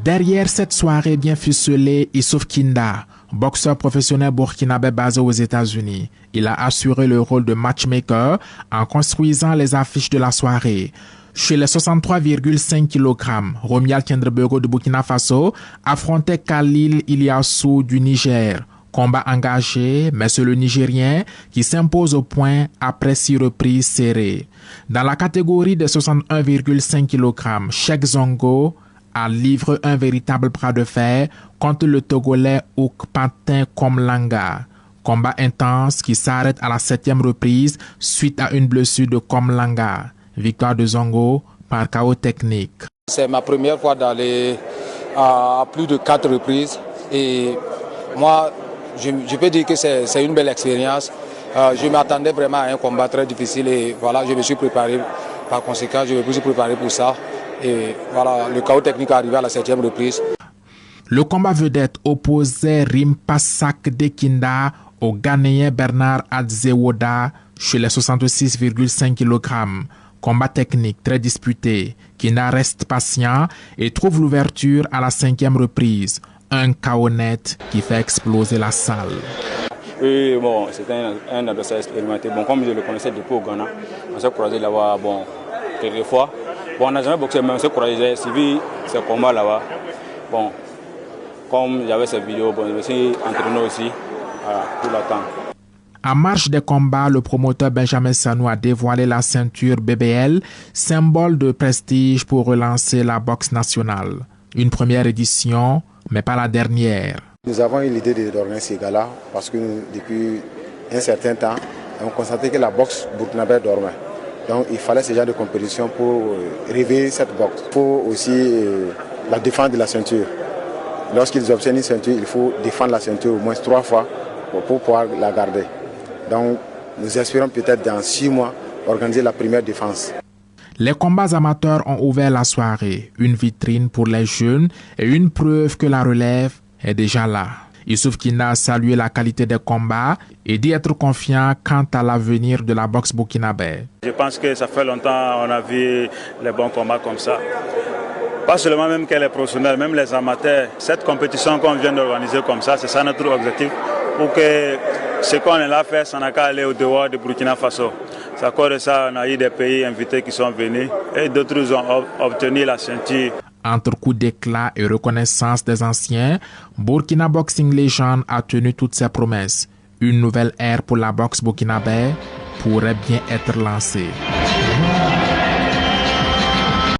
Derrière cette soirée bien ficelée, Issouf Kinda, boxeur professionnel burkinabé basé aux États-Unis. Il a assuré le rôle de matchmaker en construisant les affiches de la soirée. Chez les 63,5 kg, Romial Kendrebego de Burkina Faso affrontait Khalil Iliassou du Niger. Combat engagé, mais c'est le Nigérien qui s'impose au point après 6 reprises serrées. Dans la catégorie des 61,5 kg, Cheikh Zongo a livré un véritable bras de fer contre le Togolais Ouk Pantin Komlanga. Combat intense qui s'arrête à la 7e reprise suite à une blessure de Komlanga. Victoire de Zongo par KO technique. C'est ma première fois d'aller à plus de 4 reprises et moi je peux dire que c'est une belle expérience. Je m'attendais vraiment à un combat très difficile et voilà, je me suis préparé. Par conséquent, je me suis préparé pour ça. Et voilà, le KO technique est arrivé à la 7e reprise. Le combat vedette opposait Rimpasak Dekinda au Ghanéen Bernard Adzewoda chez les 66,5 kg. Combat technique très disputé. Kinda reste patient et trouve l'ouverture à la 5e reprise. Un KO net qui fait exploser la salle. Oui, bon, c'était un adversaire expérimenté. Bon, comme je le connaissais depuis au Ghana, on s'est croisé là-bas quelques fois. Bon, on n'a jamais boxé, mais on s'est croisé, j'ai suivi ce combat là-bas. Bon, comme j'avais ces vidéos, bon, je me suis entraîné aussi pour l'attendre. En marge des combats, le promoteur Benjamin Sanou a dévoilé la ceinture BBL, symbole de prestige pour relancer la boxe nationale. Une première édition, mais pas la dernière. Nous avons eu l'idée d'organiser ces gars-là parce que depuis un certain temps, on constatait que la boxe burkinabé dormait. Donc il fallait ce genre de compétition pour réveiller cette boxe. Il faut aussi la défense de la ceinture. Lorsqu'ils obtiennent une ceinture, il faut défendre la ceinture au moins 3 fois pour pouvoir la garder. Donc nous espérons peut-être dans 6 mois organiser la première défense. Les combats amateurs ont ouvert la soirée, une vitrine pour les jeunes et une preuve que la relève est déjà là. Issouf Kinda a salué la qualité des combats et dit être confiant quant à l'avenir de la boxe burkinabé. Je pense que ça fait longtemps qu'on a vu les bons combats comme ça. Pas seulement même que les professionnels, même les amateurs. Cette compétition qu'on vient d'organiser comme ça, c'est ça notre objectif. Pour que ce qu'on est là à faire, ça n'a qu'à aller au dehors de Burkina Faso. C'est à cause de ça on a eu des pays invités qui sont venus et d'autres ont obtenu la ceinture. Entre coups d'éclat et reconnaissance des anciens, Burkina Boxing Legend a tenu toutes ses promesses. Une nouvelle ère pour la boxe burkinabé pourrait bien être lancée.